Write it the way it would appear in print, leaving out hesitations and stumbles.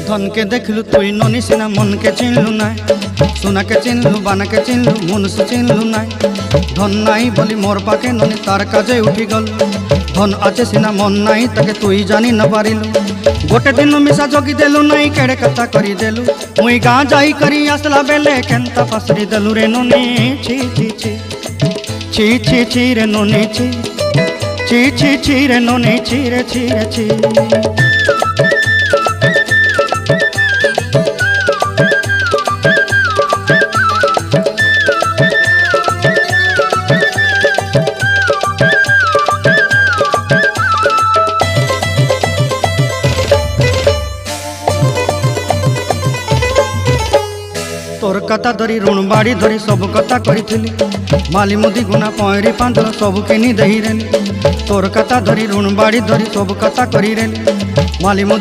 धन के देखलु तुई ननी सिना मन के चिन्हलु ना सोना के चिन्हलु बाना के चिन्हलु मनुष्य चिन्हलु ना धन नाई बोली मोर पाके ननी तार काजे उठी गल धन आचे सिना मन नाई ताके तुई जानी न पारिलु गोटे दिन मिसा जगी देलु नाई केड़े कथा करी देलु मुई गाँ जाई करी आसला बेले केंता पासरी देलु रे ननी छी छी छी छी छी छी रे ननी छी छी छी छी रे ननी छी रे छी रे छी। तोर कथा धरी ऋण बाड़ी धरी सब कथा करी माली मुदी गुना पहरी पांदल सब किनी दही रेली तोर कथा धरी ऋण बाड़ी धरी सब कथा करी रेली माली मुदी